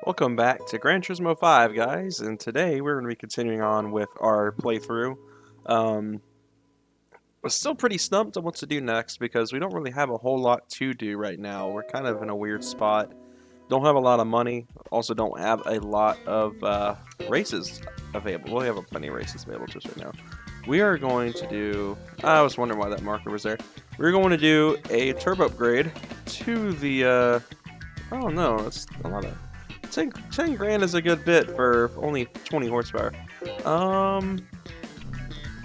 Welcome back to Gran Turismo 5, guys, and today we're going to be continuing on with our playthrough. We're still pretty stumped on what to do next because we don't really have a whole lot to do right now. We're kind of in a weird spot. Don't have a lot of money, also don't have a lot of races available. We have plenty of races available to us right now. We are going to do... I was wondering why that marker was there. We're going to do a turbo upgrade to the... oh no, that's a lot of... 10 grand is a good bit for only 20 horsepower. Go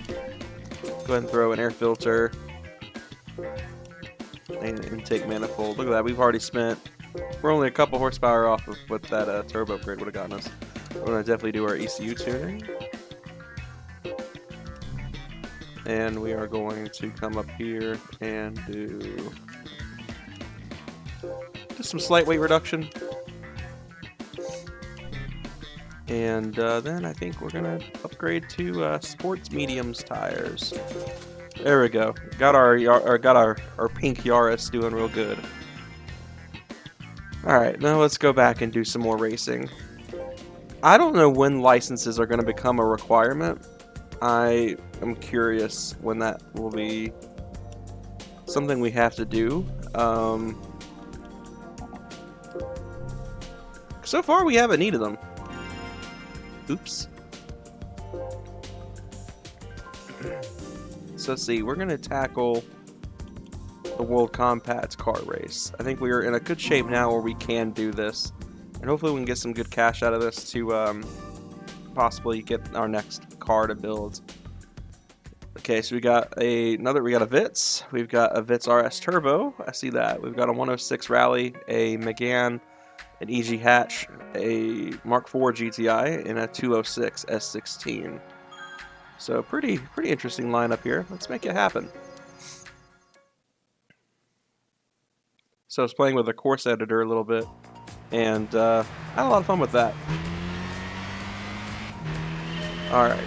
ahead and throw an air filter. And intake manifold. Look at that, we've already spent... We're only a couple horsepower off of what that turbo upgrade would have gotten us. We're going to definitely do our ECU tuning. And we are going to come up here and do just some slight weight reduction. And then I think we're gonna upgrade to sports mediums tires. There we go. Got our pink Yaris doing real good. All right, now let's go back and do some more racing. I don't know when licenses are gonna become a requirement. I am curious when that will be something we have to do. So far, we haven't needed them. Oops. So let's see, we're going to tackle the World Compact car race. I think we are in a good shape now where we can do this. And hopefully we can get some good cash out of this to possibly get our next car to build. Okay, so we got a Vitz. We've got a Vitz RS Turbo. I see that. We've got a 106 Rally, a Megane, an EG hatch, a Mark IV GTI, and a 206 S16. So pretty interesting lineup here. Let's make it happen. So I was playing with the course editor a little bit, and I had a lot of fun with that. All right,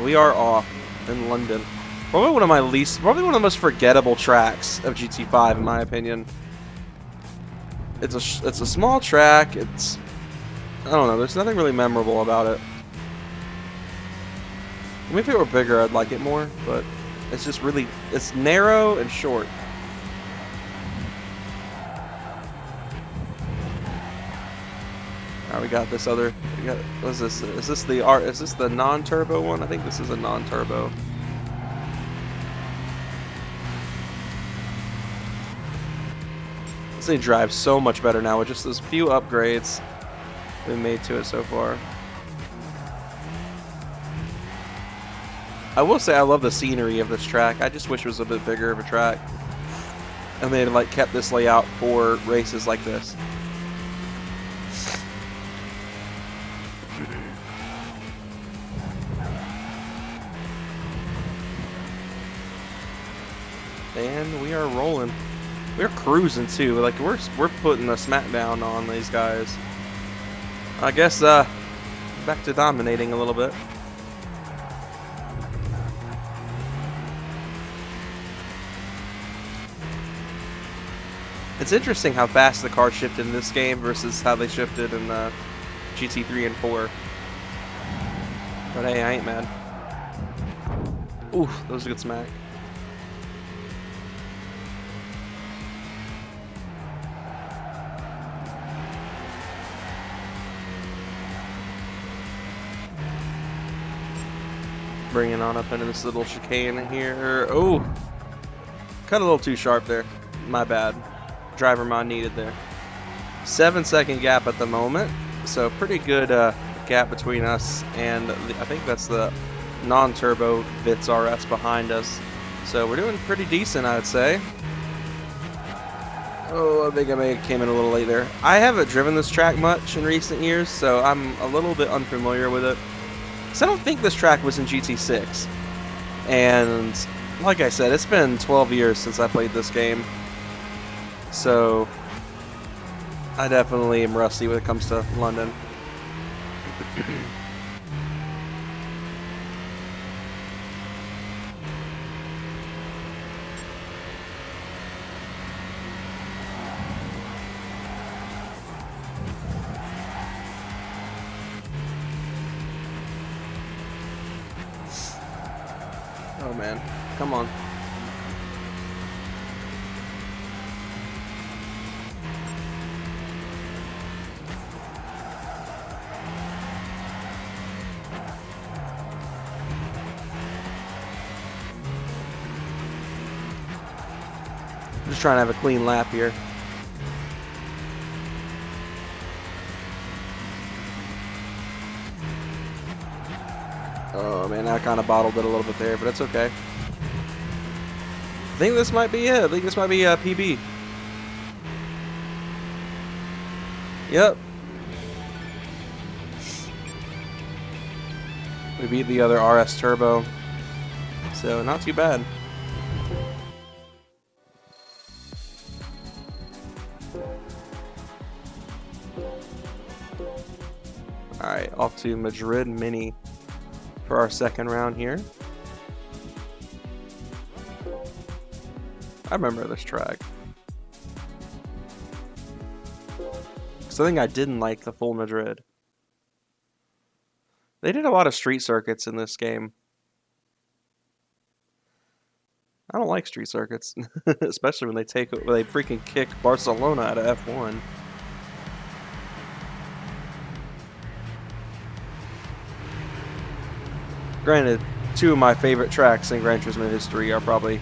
we are off in London. Probably one of the most forgettable tracks of GT5 in my opinion. It's a small track. I don't know. There's nothing really memorable about it. I mean, if it were bigger, I'd like it more. But it's just it's narrow and short. All right, we got this other. What's this? Is this the non-turbo one? I think this is a non-turbo. This thing drives so much better now with just those few upgrades we made to it so far. I will say I love the scenery of this track. I just wish it was a bit bigger of a track, and they like kept this layout for races like this. And we are rolling. We're cruising too. Like we're putting a smackdown on these guys. I guess back to dominating a little bit. It's interesting how fast the car shifted in this game versus how they shifted in GT3 and 4. But hey, I ain't mad. Oof, that was a good smack. Bringing on up into this little chicane here. Oh, cut a little too sharp there. My bad. Driver mod needed there. 7-second gap at the moment, so pretty good gap between us and I think that's the non-turbo Vitz RS behind us. So we're doing pretty decent, I would say. Oh, I think I may have came in a little late there. I haven't driven this track much in recent years, so I'm a little bit unfamiliar with it. So I don't think this track was in GT6. And like I said, it's been 12 years since I played this game. So I definitely am rusty when it comes to London. Oh man, come on. I'm just trying to have a clean lap here. Oh man, I kind of bottled it a little bit there, but that's okay. I think this might be it. I think this might be a PB. Yep. We beat the other RS Turbo, so not too bad. Alright, off to Madrid Mini for our second round here. I remember this track. So I think I didn't like the full Madrid. They did a lot of street circuits in this game. I don't like street circuits, especially when they freaking kick Barcelona out of F1. Granted, two of my favorite tracks in Gran Turismo history are probably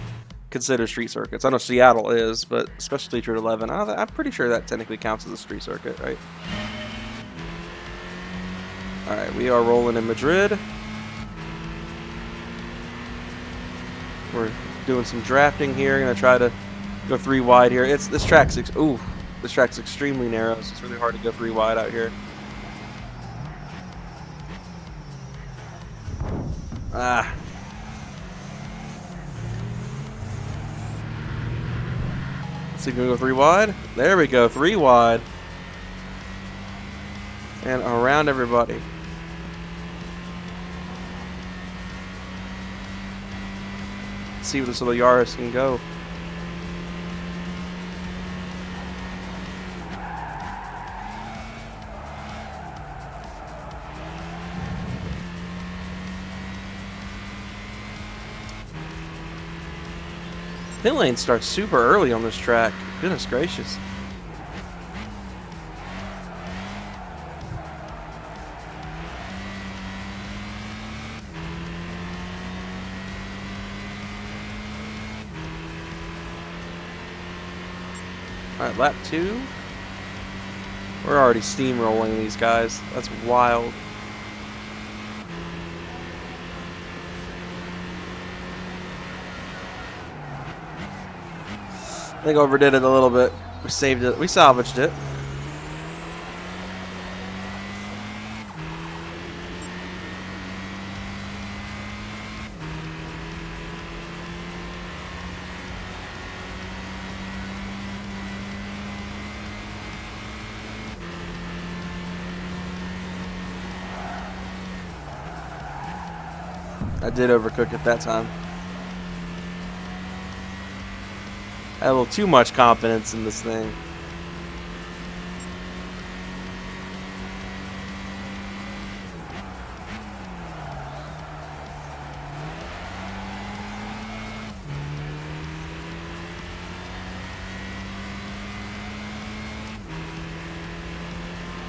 considered street circuits. I know Seattle is, but especially Detroit 11, I'm pretty sure that technically counts as a street circuit, right? Alright, we are rolling in Madrid. We're doing some drafting here. Gonna try to go 3 wide here. This track's extremely narrow, so it's really hard to go 3 wide out here. Ah. Let's see if we can go 3 wide. There we go, 3 wide. And around everybody. Let's see where this little Yaris can go. Pit lane starts super early on this track. Goodness gracious. Alright, lap 2. We're already steamrolling these guys. That's wild. I think I overdid it a little bit. We saved it. We salvaged it. I did overcook it that time. I had a little too much confidence in this thing.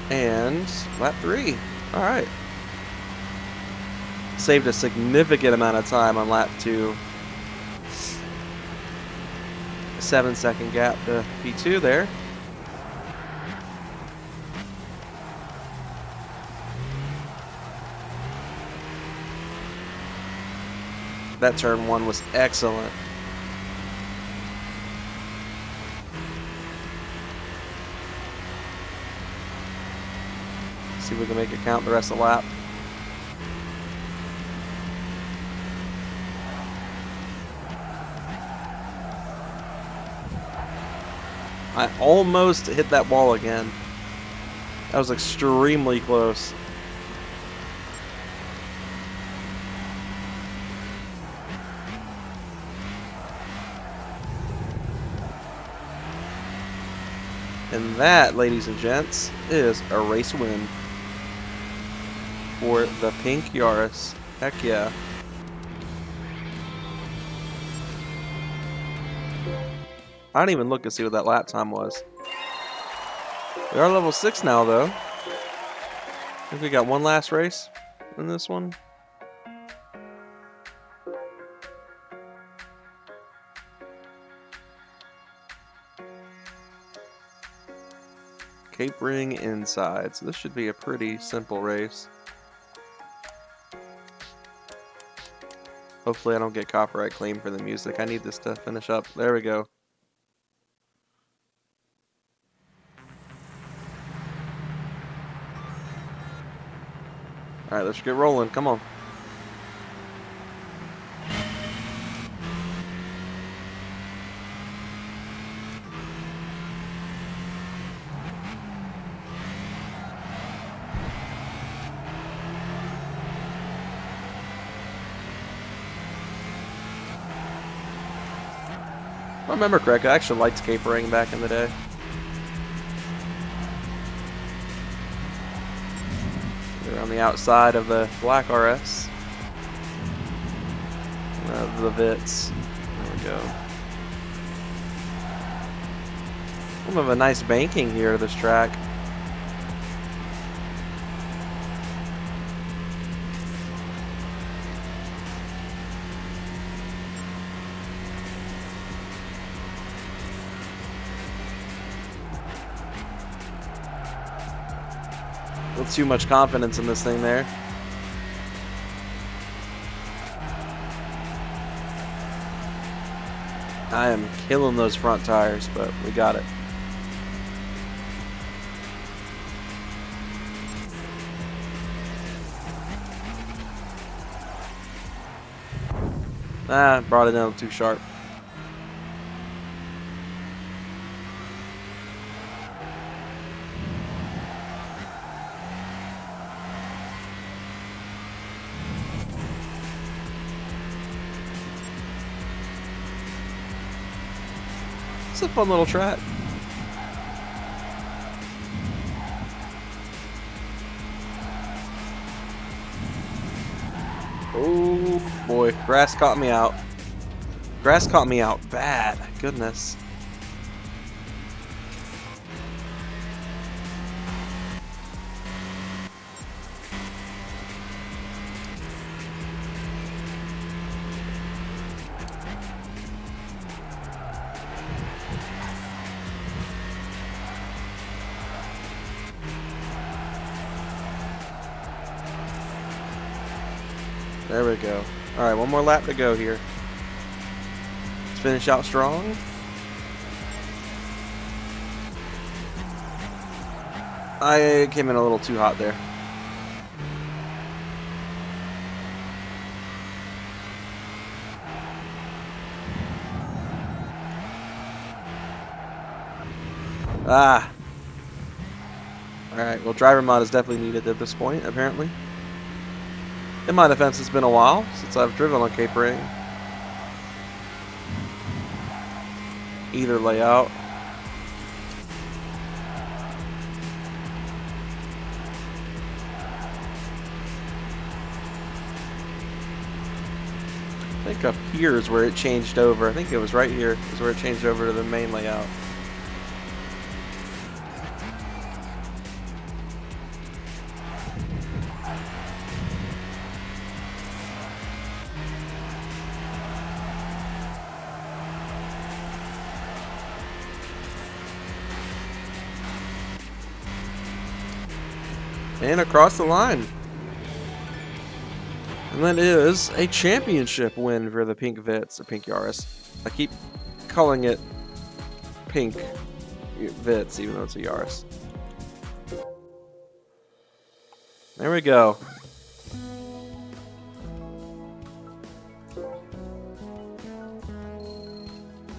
And lap 3. All right. Saved a significant amount of time on lap 2. 7-second gap to P2 there. That turn 1 was excellent. See if we can make it count the rest of the lap. I almost hit that wall again. That was extremely close. And that, ladies and gents, is a race win for the pink Yaris. Heck yeah. I didn't even look to see what that lap time was. We are level 6 now, though. I think we got one last race in this one. Cape Ring inside, so this should be a pretty simple race. Hopefully I don't get copyright claim for the music. I need this to finish up. There we go. Alright, let's get rolling. Come on. If I remember correctly, I actually liked Cape Ring back in the day. They're on the outside of the black RS. The Vits. There we go. We have a nice banking here to this track. With too much confidence in this thing there. I am killing those front tires, but we got it. Brought it down too sharp. It's a fun little track. Oh boy, grass caught me out. Grass caught me out bad. Goodness. There we go. Alright, one more lap to go here. Let's finish out strong. I came in a little too hot there. Alright, well, driver mod is definitely needed at this point, apparently. In my defense, it's been a while since I've driven on Cape Ring. Either layout. I think up here is where it changed over. I think it was right here is where it changed over to the main layout. And across the line. And that is a championship win for the Pink Vits, or Pink Yaris. I keep calling it Pink Vits, even though it's a Yaris. There we go.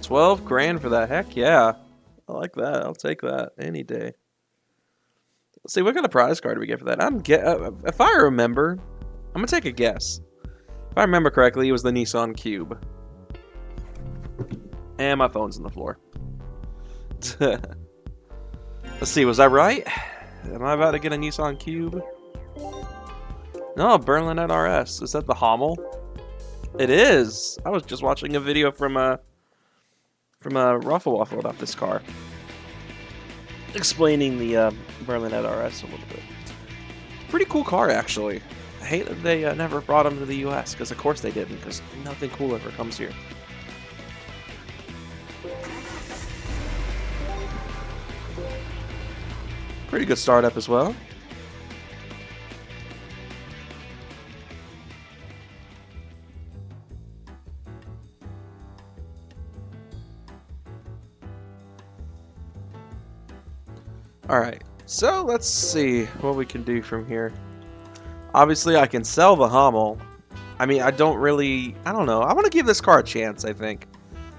$12 grand for that. Heck yeah. I like that. I'll take that any day. Let's see, what kind of prize card do we get for that? If I remember, I'm going to take a guess. If I remember correctly, it was the Nissan Cube. And my phone's on the floor. Let's see, was I right? Am I about to get a Nissan Cube? No, Berlinette RS. Is that the Hummel? It is. I was just watching a video from from Ruffle Waffle about this car, explaining the Berlinette RS a little bit. Pretty cool car, actually. I hate that they never brought them to the US, because of course they didn't, because nothing cool ever comes here. Pretty good startup as well. Alright, so let's see what we can do from here. Obviously, I can sell the Hummel. I mean, I don't know. I want to give this car a chance, I think.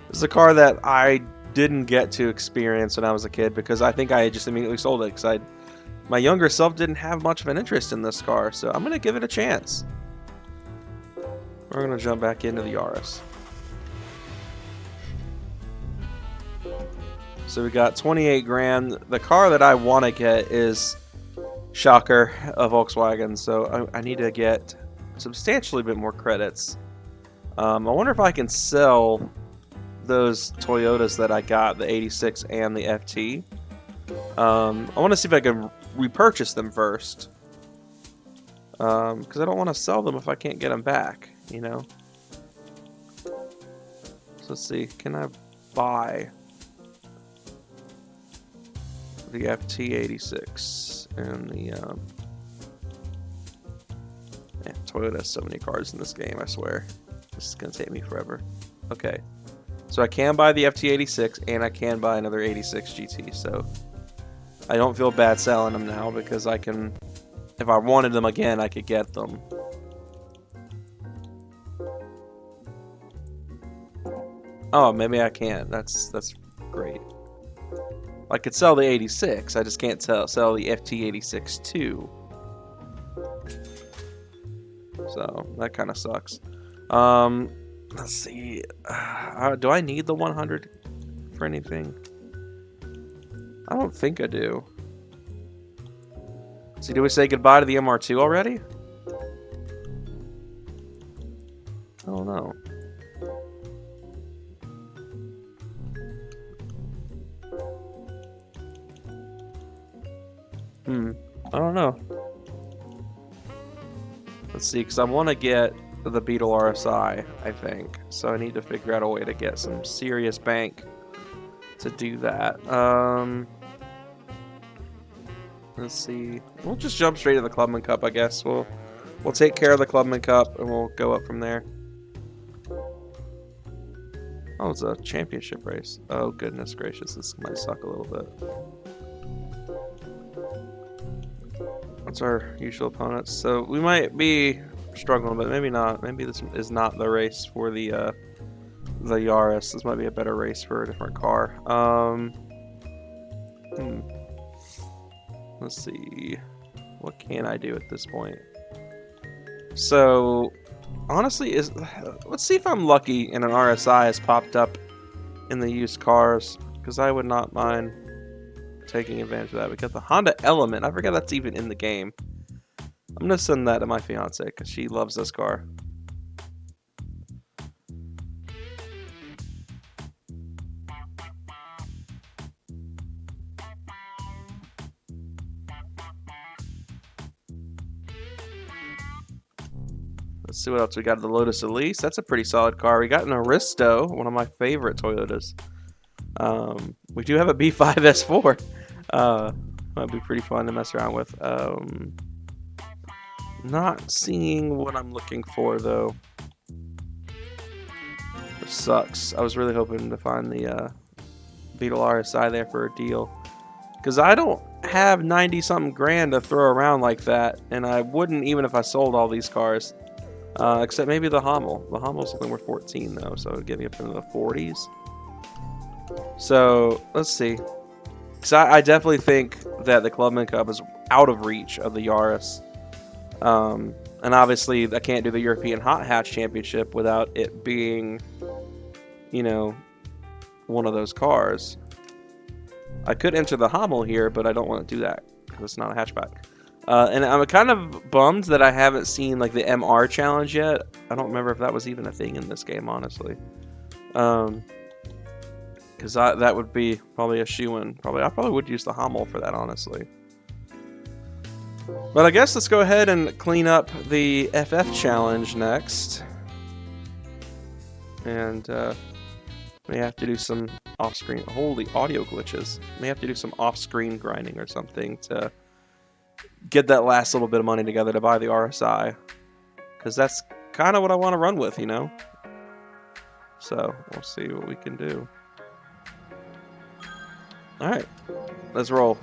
This is a car that I didn't get to experience when I was a kid because I think I just immediately sold it because my younger self didn't have much of an interest in this car, so I'm going to give it a chance. We're going to jump back into the Yaris. So we got 28 grand. The car that I want to get is, shocker, a Volkswagen, so I need to get substantially a bit more credits. I wonder if I can sell those Toyotas that I got, the 86 and the FT. I want to see if I can repurchase them first. Because I don't want to sell them if I can't get them back, you know? So let's see, can I buy the FT86 and the man, Toyota has so many cars in this game, I swear. This is gonna take me forever. Okay, so I can buy the FT86 and I can buy another 86 GT, so I don't feel bad selling them now because I can, if I wanted them again, I could get them. Oh, maybe I can't. That's great. I could sell the 86, I just can't sell the FT86 too. So, that kind of sucks. Let's see. Do I need the 100 for anything? I don't think I do. See, do we say goodbye to the MR2 already? I don't know. I don't know. Let's see, because I want to get the Beetle RSI, I think. So I need to figure out a way to get some serious bank to do that. Let's see. We'll just jump straight to the Clubman Cup, I guess. We'll take care of the Clubman Cup and we'll go up from there. Oh, it's a championship race. Oh, goodness gracious. This might suck a little bit. What's our usual opponents? So we might be struggling, but maybe not. Maybe this is not the race for the Yaris. This might be a better race for a different car. Let's see. What can I do at this point? So honestly, let's see if I'm lucky and an RSI has popped up in the used cars, because I would not mind taking advantage of that. We got the Honda Element. I forget that's even in the game. I'm gonna send that to my fiance because she loves this car. Let's see what else we got. The Lotus Elise. That's a pretty solid car. We got an Aristo, one of my favorite Toyotas. We do have a B5 S4. Might be pretty fun to mess around with. Not seeing what I'm looking for though. Which sucks. I was really hoping to find the Beetle RSI there for a deal, because I don't have 90 something grand to throw around like that, and I wouldn't even if I sold all these cars. Except maybe the Hummel. The Hummel's something worth 14 though, so it would get me up into the 40s. So let's see. Because I definitely think that the Clubman Cup is out of reach of the Yaris. And obviously I can't do the European Hot Hatch Championship without it being, you know, one of those cars. I could enter the Hummel here, but I don't want to do that because it's not a hatchback. And I'm kind of bummed that I haven't seen like the MR challenge yet. I don't remember if that was even a thing in this game, honestly. Because Because that would be probably a shoo-in. I probably would use the Hummel for that, honestly. But I guess let's go ahead and clean up the FF challenge next. And may have to do some off-screen... Holy audio glitches. May have to do some off-screen grinding or something to get that last little bit of money together to buy the RSI. Because that's kind of what I want to run with, you know? So, we'll see what we can do. Alright, let's roll.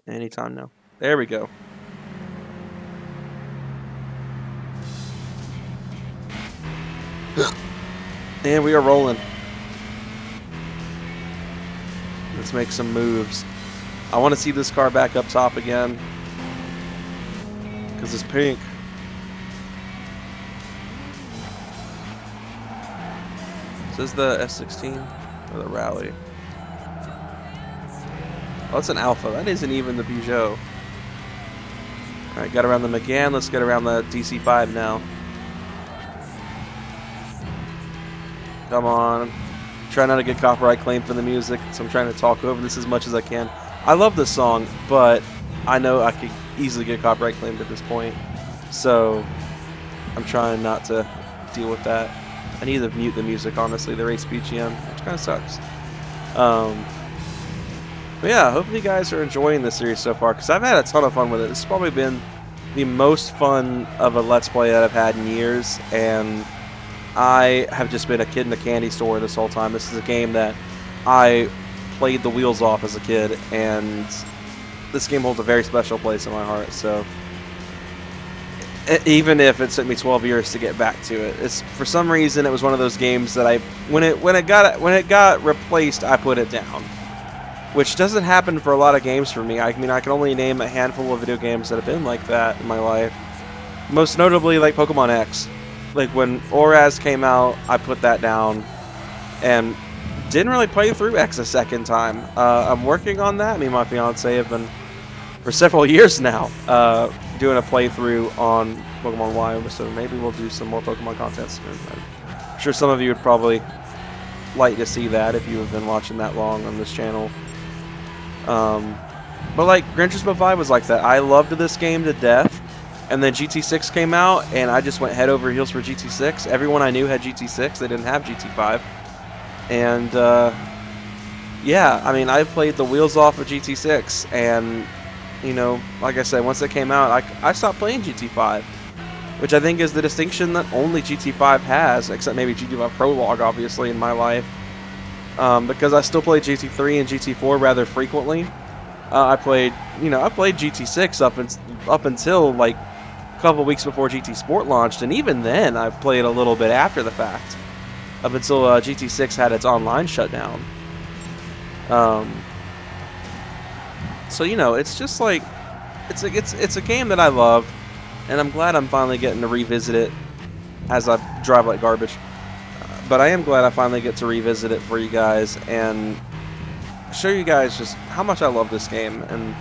Anytime now. There we go. And we are rolling. Let's make some moves. I want to see this car back up top again. Because it's pink. Is this the S16 or the Rally? Oh, that's an Alpha. That isn't even the Peugeot. Alright, got around the McGann. Let's get around the DC5 now. Come on. Try not to get copyright claim for the music, so I'm trying to talk over this as much as I can. I love this song, but I know I could easily get copyright claimed at this point. So I'm trying not to deal with that. I need to mute the music, honestly, the race BGM, which kind of sucks. But yeah, hopefully you guys are enjoying this series so far, because I've had a ton of fun with it. This has probably been the most fun of a Let's Play that I've had in years, and I have just been a kid in a candy store this whole time. This is a game that I played the wheels off as a kid, and this game holds a very special place in my heart, so even if it took me 12 years to get back to it, it's for some reason it was one of those games that when it got replaced, I put it down, which doesn't happen for a lot of games for me. I mean, I can only name a handful of video games that have been like that in my life. Most notably, like Pokemon X. Like when Oraz came out, I put that down and didn't really play through X a second time. I'm working on that. Me and my fiance have been for several years now doing a playthrough on Pokemon Y, so maybe we'll do some more Pokemon content soon. I'm sure some of you would probably like to see that if you have been watching that long on this channel. But like Gran Turismo 5 was like that. I loved this game to death, and then GT6 came out, and I just went head over heels for GT6. Everyone I knew had GT6. They didn't have GT5, and yeah, I mean, I played the wheels off of GT6, and you know, like I said, once it came out, I stopped playing GT5, which I think is the distinction that only GT5 has, except maybe GT5 Prologue, obviously, in my life. Because I still play GT3 and GT4 rather frequently. I played GT6 up until like a couple weeks before GT Sport launched, and even then I played a little bit after the fact, up until GT6 had its online shutdown. So you know, it's just like it's a game that I love, and I'm glad I'm finally getting to revisit it as I drive like garbage. But I am glad I finally get to revisit it for you guys and show you guys just how much I love this game. And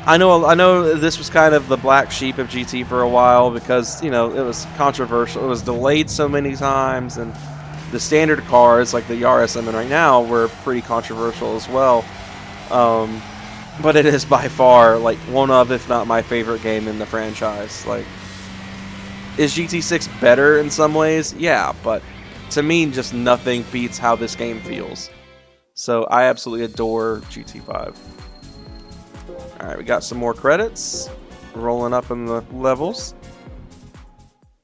I know this was kind of the black sheep of GT for a while because, you know, it was controversial. It was delayed so many times, and the standard cars like the Yaris I'm in right now were pretty controversial as well. But it is by far like one of, if not my favorite game in the franchise. Like, is GT6 better in some ways? Yeah, but to me, just nothing beats how this game feels. So I absolutely adore GT5. Alright, we got some more credits. Rolling up in the levels.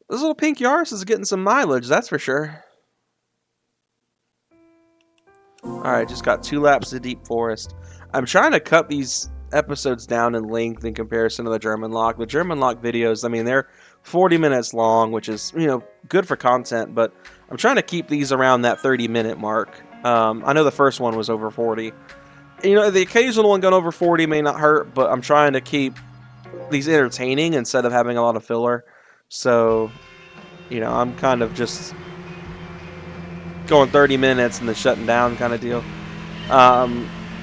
This little pink Yaris is getting some mileage, that's for sure. Alright, just got 2 laps of Deep Forest. I'm trying to cut these episodes down in length in comparison to the German Lock. The German Lock videos, I mean, they're 40 minutes long, which is, you know, good for content, but I'm trying to keep these around that 30-minute mark. I know the first one was over 40. You know, the occasional one going over 40 may not hurt, but I'm trying to keep these entertaining instead of having a lot of filler. So, you know, I'm kind of just going 30 minutes and then shutting down kind of deal.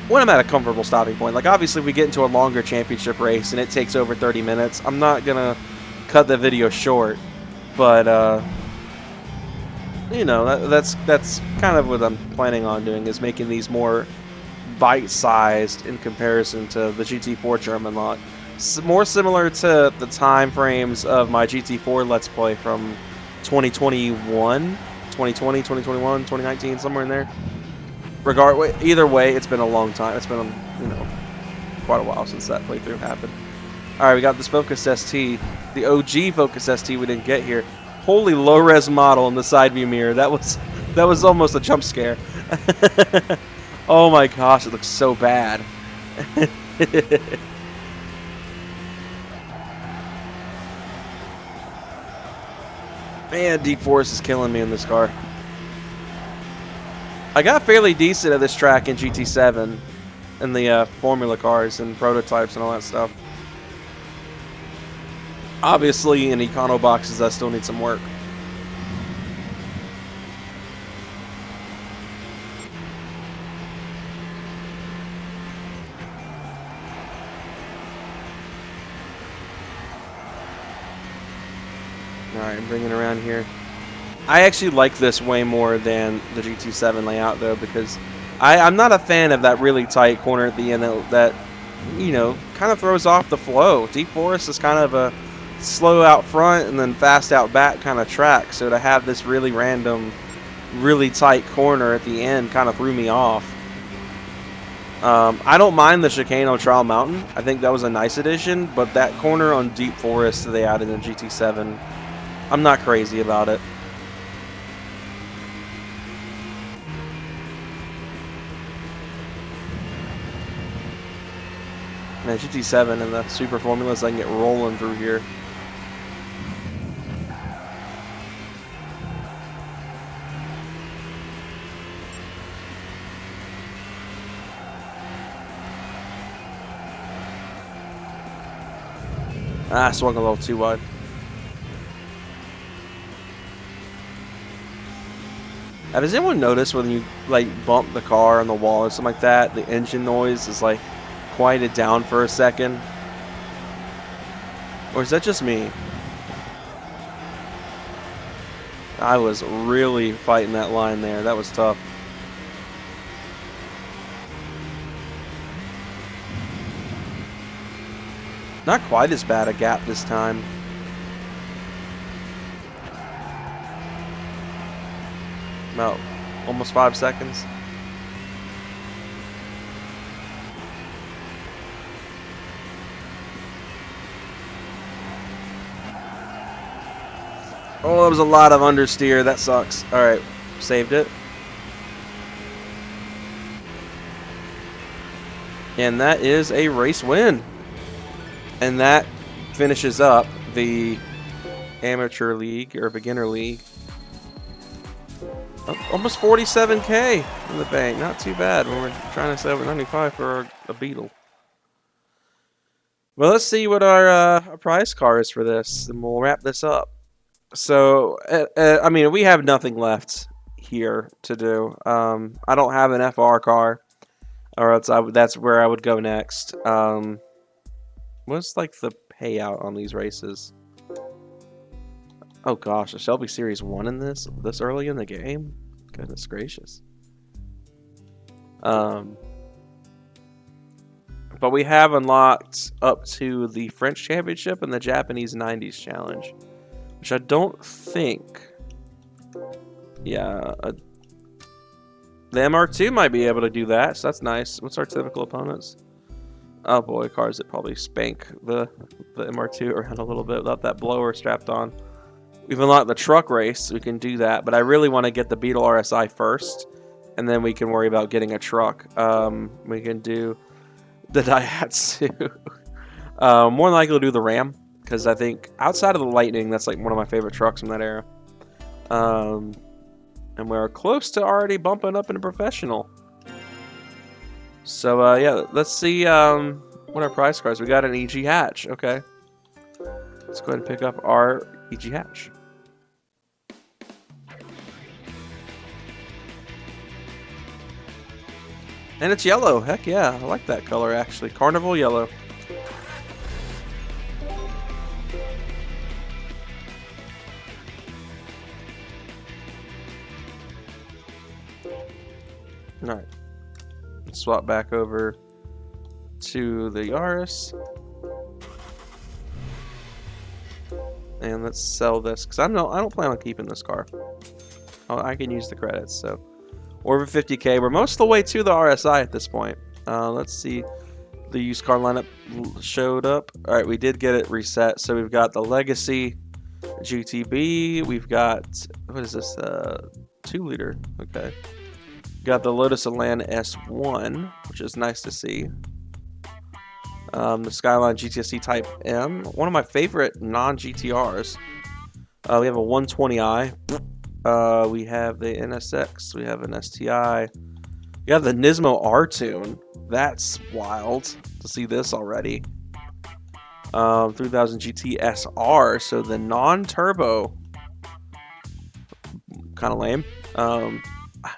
When I'm at a comfortable stopping point. Like, obviously, if we get into a longer championship race and it takes over 30 minutes, I'm not going to cut the video short. But, you know, that's kind of what I'm planning on doing, is making these more bite-sized in comparison to the GT4 German lot. More similar to the time frames of my GT4 Let's Play from 2021, 2020, 2021, 2019, somewhere in there. Either way, it's been a long time. It's been, you know, quite a while since that playthrough happened. All right, we got this Focus ST, the OG Focus ST we didn't get here. Holy low-res model in the side view mirror. That was almost a jump scare. Oh my gosh, it looks so bad. Man, Deep Forest is killing me in this car. I got fairly decent at this track in GT7 and the Formula cars and prototypes and all that stuff. Obviously, in econo boxes, I still need some work. Alright, I'm bringing it around here. I actually like this way more than the GT7 layout, though, because I'm not a fan of that really tight corner at the end that you know, kind of throws off the flow. Deep Forest is kind of a slow out front and then fast out back kind of track, so to have this really random, really tight corner at the end kind of threw me off. I don't mind the chicane on Trial Mountain. I think that was a nice addition, but that corner on Deep Forest that they added in GT7, I'm not crazy about it. Man, GT7 and the Super Formulas, I can get rolling through here. Ah, swung a little too wide. Has anyone noticed when you like bump the car on the wall or something like that, the engine noise is like quieted down for a second? Or is that just me? I was really fighting that line there. That was tough. Not quite as bad a gap this time. About almost 5 seconds. Oh, that was a lot of understeer. That sucks. Alright, saved it. And that is a race win. And that finishes up the Amateur League, or Beginner League. Oh, almost 47K in the bank. Not too bad when we're trying to save 95 for a Beetle. Well, let's see what our prize car is for this, and we'll wrap this up. So, I mean, we have nothing left here to do. I don't have an FR car, or else that's where I would go next. What's like the payout on these races? Oh gosh, a Shelby Series 1 in this early in the game? Goodness gracious. But we have unlocked up to the French Championship and the Japanese 90s Challenge, which I don't think... Yeah, the MR2 might be able to do that, so that's nice. What's our typical opponents? Oh boy, cars that probably spank the MR2 around a little bit without that blower strapped on. We've unlocked the truck race, so we can do that, but I really want to get the Beetle RSI first, and then we can worry about getting a truck. We can do the Daihatsu. More than likely we'll do the Ram, because I think outside of the Lightning, that's like one of my favorite trucks from that era. And we're close to already bumping up into professional. So yeah, let's see what our prize cards. We got an EG hatch. Okay, let's go ahead and pick up our EG hatch. And it's yellow. Heck yeah, I like that color actually. Carnival yellow. Swap back over to the Yaris. And let's sell this, because I don't plan on keeping this car. I can use the credits, so. Over 50K. We're most of the way to the RSI at this point. Let's see. The used car lineup showed up. Alright, we did get it reset. So we've got the Legacy GTB. We've got, what is this? 2-liter. Okay. Got the Lotus Elan S1, which is nice to see. The Skyline GTSC Type M, one of my favorite non-GTRs. We have a 120i. We have the NSX. We have an STI. We have the Nismo R-Tune. That's wild to see this already. 3000 GT SR, so the non-turbo. Kind of lame.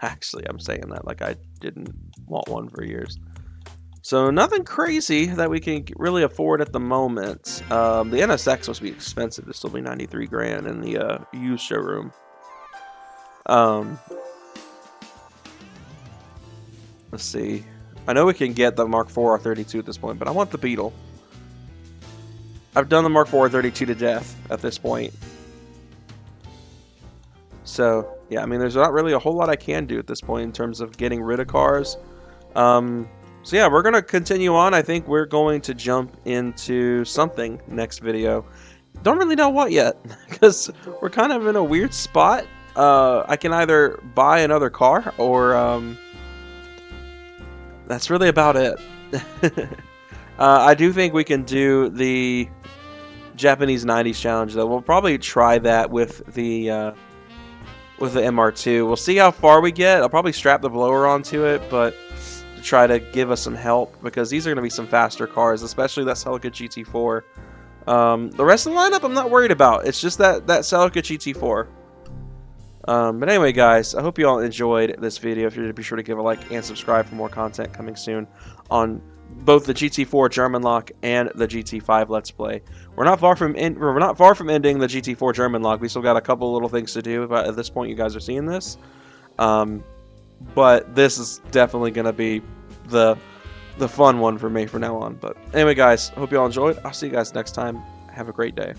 Actually, I'm saying that like I didn't want one for years. So nothing crazy that we can really afford at the moment. The NSX must be expensive. This will be 93 grand in the used showroom. Let's see. I know we can get the Mark IV R32 at this point, but I want the Beetle. I've done the Mark IV R32 to death at this point. So, yeah, I mean, there's not really a whole lot I can do at this point in terms of getting rid of cars. So yeah, we're going to continue on. I think we're going to jump into something next video. Don't really know what yet, because we're kind of in a weird spot. I can either buy another car, or that's really about it. I do think we can do the Japanese 90s challenge, though. We'll probably try that with the MR2. We'll see how far we get. I'll probably strap the blower onto it, but to try to give us some help, because these are going to be some faster cars, especially that Celica GT4. The rest of the lineup I'm not worried about. It's just that Celica GT4. But anyway, guys, I hope you all enjoyed this video. If you're to be sure to give a like and subscribe for more content coming soon on both the GT4 German lock and the GT5 Let's Play. We're not far from ending the GT4 German lock. We still got a couple little things to do, but at this point you guys are seeing this. But this is definitely going to be the fun one for me from now on. But anyway, guys, hope you all enjoyed. I'll see you guys next time. Have a great day.